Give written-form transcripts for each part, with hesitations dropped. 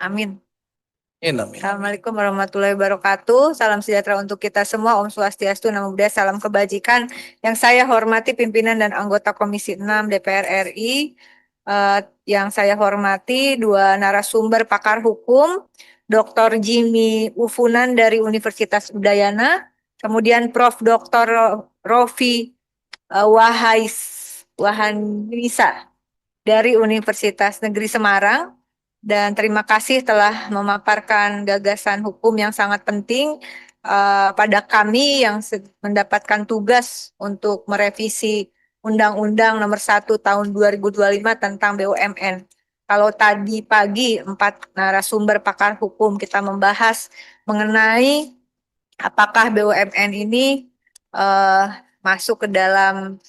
Amin. Amin. Assalamualaikum warahmatullahi wabarakatuh. Salam sejahtera untuk kita semua. Om Swastiastu, Namo Buddhaya, salam kebajikan. Yang saya hormati pimpinan dan anggota Komisi 6 DPR RI. Yang saya hormati dua narasumber pakar hukum, Dr. Jimmy Ufunan dari Universitas Udayana, kemudian Prof. Dr. Rofi Wahanisa dari Universitas Negeri Semarang. Dan terima kasih telah memaparkan gagasan hukum yang sangat penting pada kami yang mendapatkan tugas untuk merevisi Undang-Undang Nomor 1 Tahun 2025 tentang BUMN. Kalau tadi pagi 4 narasumber pakar hukum kita membahas mengenai apakah BUMN ini masuk ke dalam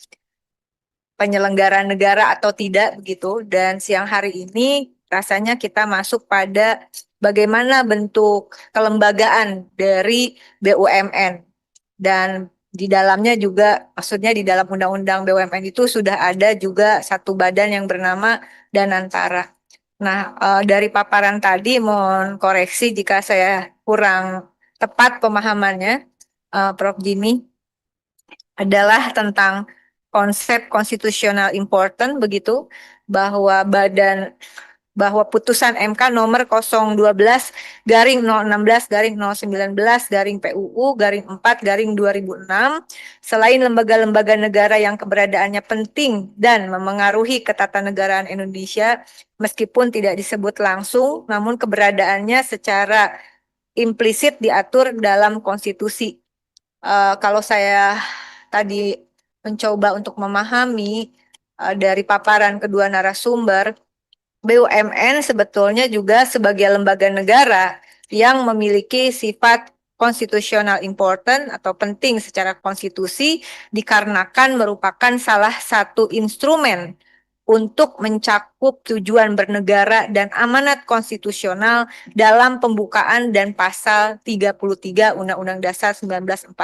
penyelenggara negara atau tidak begitu. Dan siang hari ini rasanya kita masuk pada bagaimana bentuk kelembagaan dari BUMN. Dan di dalamnya juga, maksudnya di dalam Undang-Undang BUMN itu sudah ada juga satu badan yang bernama Danantara. Nah, dari paparan tadi mohon koreksi jika saya kurang tepat pemahamannya, Prof. Jimmy, adalah tentang konsep konstitusional important begitu, bahwa putusan MK nomor 012 garing 016 garing 019 garing PUU garing 4 garing 2006 selain lembaga-lembaga negara yang keberadaannya penting dan memengaruhi ketatanegaraan Indonesia meskipun tidak disebut langsung namun keberadaannya secara implisit diatur dalam konstitusi. Kalau saya tadi mencoba untuk memahami dari paparan kedua narasumber, BUMN sebetulnya juga sebagai lembaga negara yang memiliki sifat konstitusional important atau penting secara konstitusi dikarenakan merupakan salah satu instrumen untuk mencakup tujuan bernegara dan amanat konstitusional dalam pembukaan dan pasal 33 Undang-Undang Dasar 1945.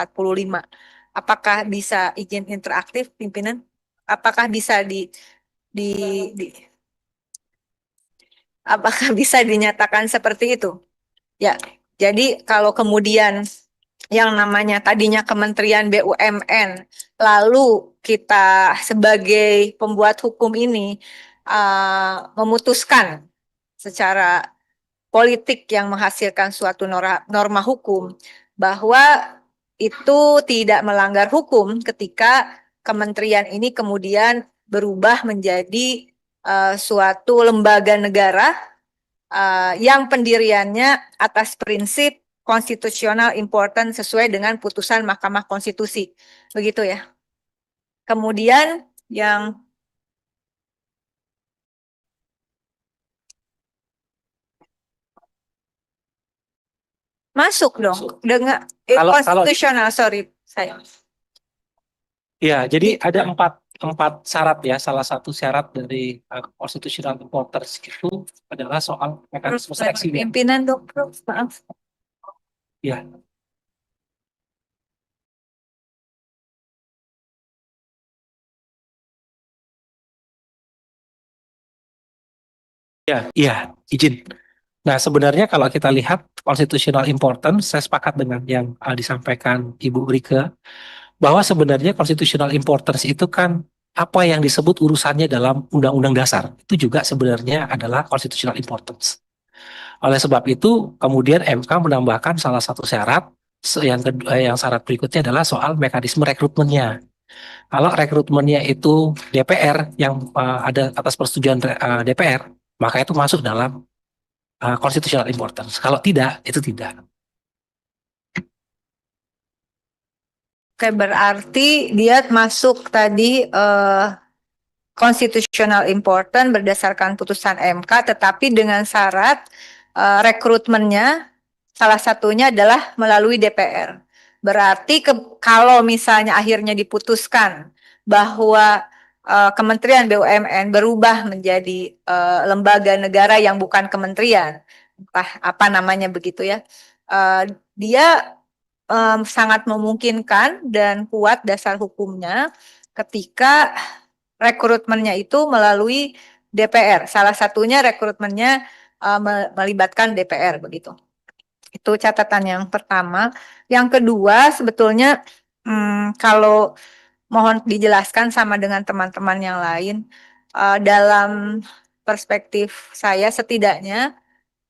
Apakah bisa izin interaktif, pimpinan? Apakah bisa di, di apakah bisa dinyatakan seperti itu? Ya, jadi kalau kemudian yang namanya tadinya Kementerian BUMN, lalu kita sebagai pembuat hukum ini memutuskan secara politik yang menghasilkan suatu norma hukum bahwa itu tidak melanggar hukum ketika kementerian ini kemudian berubah menjadi suatu lembaga negara yang pendiriannya atas prinsip konstitusional important sesuai dengan putusan Mahkamah Konstitusi. Begitu ya. Kemudian yang masuk dong dengan konstitusional, sorry saya. Ya, jadi ada empat syarat ya. Salah satu syarat dari constitutional importance itu adalah soal mekanisme seleksi. Pimpinan dong, Prof. Maaf. Ya. Ya, izin. Nah, sebenarnya kalau kita lihat constitutional importance, saya sepakat dengan yang disampaikan Ibu Rike, bahwa sebenarnya constitutional importance itu kan apa yang disebut urusannya dalam Undang-Undang Dasar. Itu juga sebenarnya adalah constitutional importance. Oleh sebab itu, kemudian MK menambahkan salah satu syarat, yang syarat berikutnya adalah soal mekanisme rekrutmennya. Kalau rekrutmennya itu DPR yang ada atas persetujuan DPR, maka itu masuk dalam constitutional importance. Kalau tidak, itu tidak. Oke, berarti dia masuk tadi constitutional important berdasarkan putusan MK, tetapi dengan syarat rekrutmennya salah satunya adalah melalui DPR. Berarti kalau misalnya akhirnya diputuskan bahwa Kementerian BUMN berubah menjadi lembaga negara yang bukan kementerian, entah apa namanya begitu ya, dia sangat memungkinkan dan kuat dasar hukumnya ketika rekrutmennya itu melalui DPR. Salah satunya rekrutmennya melibatkan DPR begitu. Itu catatan yang pertama. Yang kedua, sebetulnya kalau mohon dijelaskan sama dengan teman-teman yang lain, dalam perspektif saya setidaknya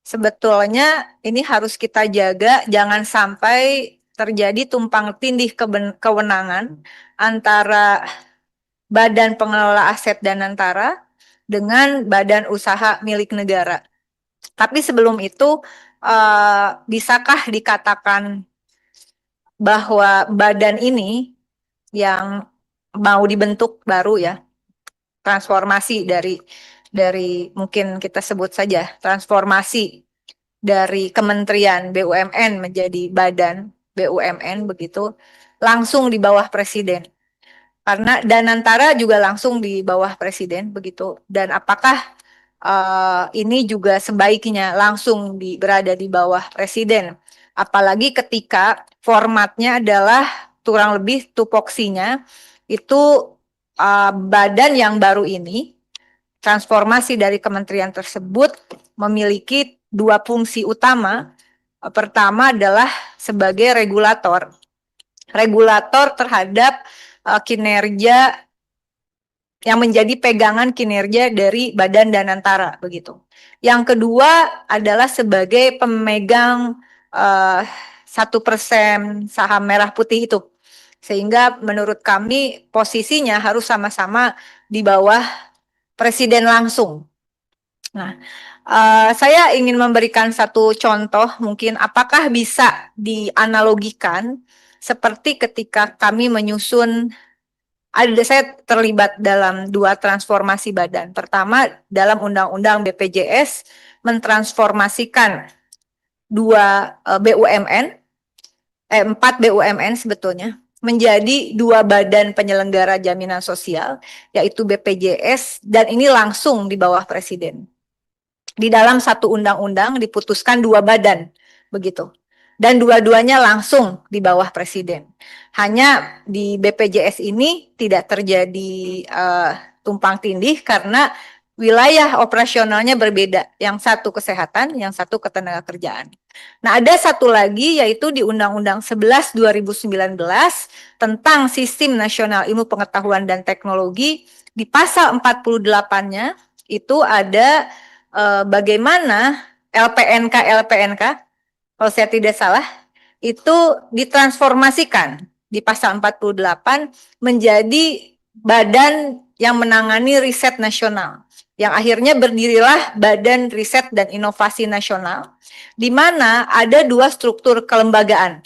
sebetulnya ini harus kita jaga, jangan sampai terjadi tumpang tindih kewenangan antara Badan Pengelola Aset Danantara dengan badan usaha milik negara. Tapi sebelum itu, bisakah dikatakan bahwa badan ini yang mau dibentuk baru ya, transformasi dari mungkin kita sebut saja transformasi dari Kementerian BUMN menjadi Badan BUMN begitu, langsung di bawah Presiden. Karena Danantara juga langsung di bawah Presiden begitu. Dan apakah ini juga sebaiknya langsung berada di bawah Presiden? Apalagi ketika formatnya adalah kurang lebih tupoksinya itu badan yang baru ini, transformasi dari kementerian tersebut memiliki dua fungsi utama. Pertama adalah sebagai regulator terhadap kinerja yang menjadi pegangan kinerja dari Badan Danantara begitu. Yang kedua adalah sebagai pemegang 1% saham merah putih itu. Sehingga menurut kami posisinya harus sama-sama di bawah Presiden langsung. Nah, saya ingin memberikan satu contoh, mungkin apakah bisa dianalogikan seperti ketika kami menyusun, saya terlibat dalam dua transformasi badan. Pertama, dalam Undang-Undang BPJS mentransformasikan dua BUMN, 4 BUMN sebetulnya, menjadi dua badan penyelenggara jaminan sosial, yaitu BPJS, dan ini langsung di bawah Presiden. Di dalam satu undang-undang diputuskan dua badan, begitu. Dan dua-duanya langsung di bawah Presiden. Hanya di BPJS ini tidak terjadi tumpang tindih karena wilayah operasionalnya berbeda. Yang satu kesehatan, yang satu ketenagakerjaan. Nah, ada satu lagi yaitu di Undang-Undang 11 2019 tentang Sistem Nasional Ilmu Pengetahuan dan Teknologi, di pasal 48-nya itu ada bagaimana LPNK kalau saya tidak salah itu ditransformasikan di pasal 48 menjadi badan yang menangani riset nasional, yang akhirnya berdirilah Badan Riset dan Inovasi Nasional, di mana ada dua struktur kelembagaan,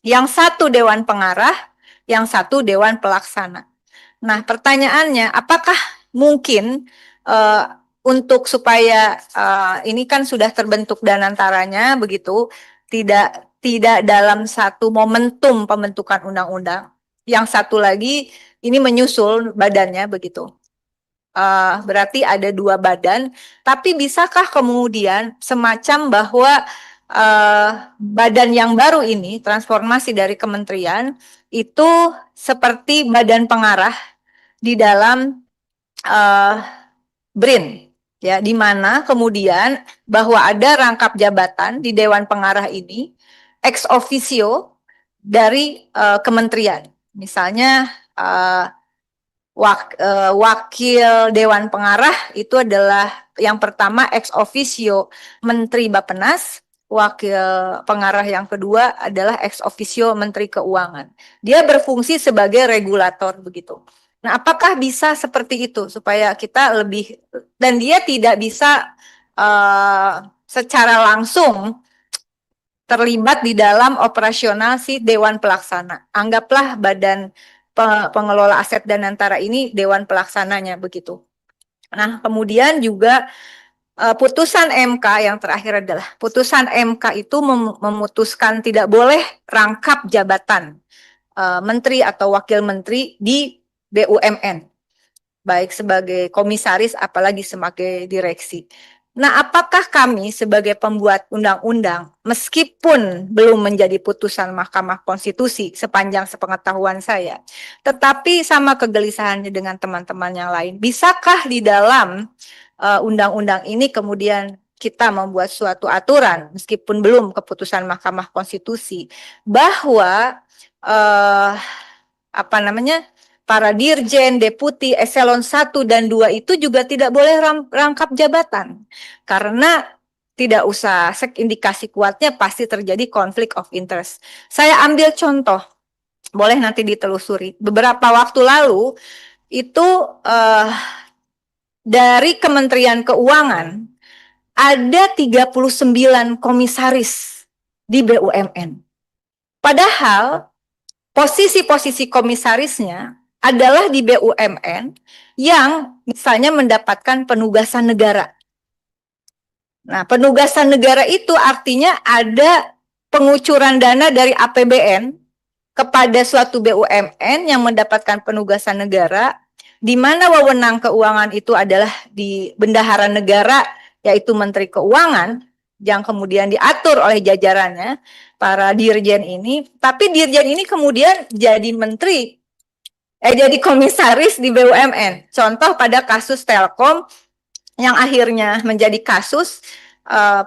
yang satu Dewan Pengarah, yang satu Dewan Pelaksana. Nah, pertanyaannya, apakah mungkin untuk supaya ini kan sudah terbentuk Danantaranya begitu, tidak dalam satu momentum pembentukan undang-undang. Yang satu lagi ini menyusul badannya begitu. Berarti ada dua badan, tapi bisakah kemudian semacam bahwa badan yang baru ini, transformasi dari kementerian, itu seperti badan pengarah di dalam BRIN, ya, di mana kemudian bahwa ada rangkap jabatan di Dewan Pengarah ini ex officio dari kementerian. Misalnya wakil Dewan Pengarah itu adalah yang pertama ex officio Menteri Bappenas, wakil pengarah yang kedua adalah ex officio Menteri Keuangan. Dia berfungsi sebagai regulator begitu. Nah, apakah bisa seperti itu supaya kita lebih, dan dia tidak bisa secara langsung terlibat di dalam operasional si Dewan Pelaksana. Anggaplah Badan Pengelola Aset Danantara ini Dewan Pelaksananya begitu. Nah, kemudian juga putusan MK yang terakhir adalah putusan MK itu memutuskan tidak boleh rangkap jabatan menteri atau wakil menteri di BUMN, baik sebagai komisaris apalagi sebagai direksi. Nah, apakah kami sebagai pembuat undang-undang, meskipun belum menjadi putusan Mahkamah Konstitusi sepanjang sepengetahuan saya, tetapi sama kegelisahannya dengan teman-teman yang lain, bisakah di dalam undang-undang ini kemudian kita membuat suatu aturan, meskipun belum keputusan Mahkamah Konstitusi, bahwa apa namanya, para dirjen, deputi, eselon 1 dan 2 itu juga tidak boleh rangkap jabatan. Karena tidak usah indikasi kuatnya pasti terjadi konflik of interest. Saya ambil contoh, boleh nanti ditelusuri. Beberapa waktu lalu itu dari Kementerian Keuangan ada 39 komisaris di BUMN. Padahal posisi-posisi komisarisnya adalah di BUMN yang misalnya mendapatkan penugasan negara. Nah, penugasan negara itu artinya ada pengucuran dana dari APBN kepada suatu BUMN yang mendapatkan penugasan negara, di mana wewenang keuangan itu adalah di bendahara negara, yaitu Menteri Keuangan, yang kemudian diatur oleh jajarannya, para dirjen ini. Tapi dirjen ini kemudian jadi menteri, jadi komisaris di BUMN. Contoh pada kasus Telkom yang akhirnya menjadi kasus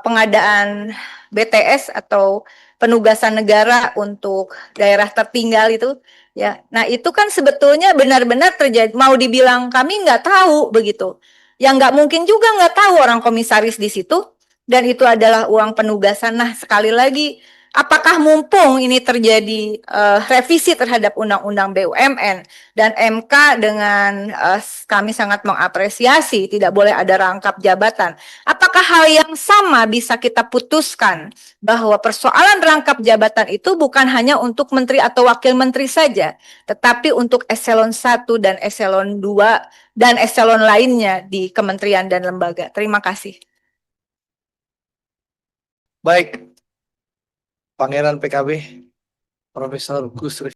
pengadaan BTS atau penugasan negara untuk daerah tertinggal itu, ya. Nah, itu kan sebetulnya benar-benar terjadi. Mau dibilang kami nggak tahu begitu, yang nggak mungkin juga nggak tahu orang komisaris di situ, dan itu adalah uang penugasan. Nah, sekali lagi, apakah mumpung ini terjadi revisi terhadap Undang-Undang BUMN dan MK dengan kami sangat mengapresiasi tidak boleh ada rangkap jabatan. Apakah hal yang sama bisa kita putuskan bahwa persoalan rangkap jabatan itu bukan hanya untuk menteri atau wakil menteri saja, tetapi untuk eselon 1 dan eselon 2 dan eselon lainnya di kementerian dan lembaga. Terima kasih. Baik, Pangeran PKB, Profesor Gus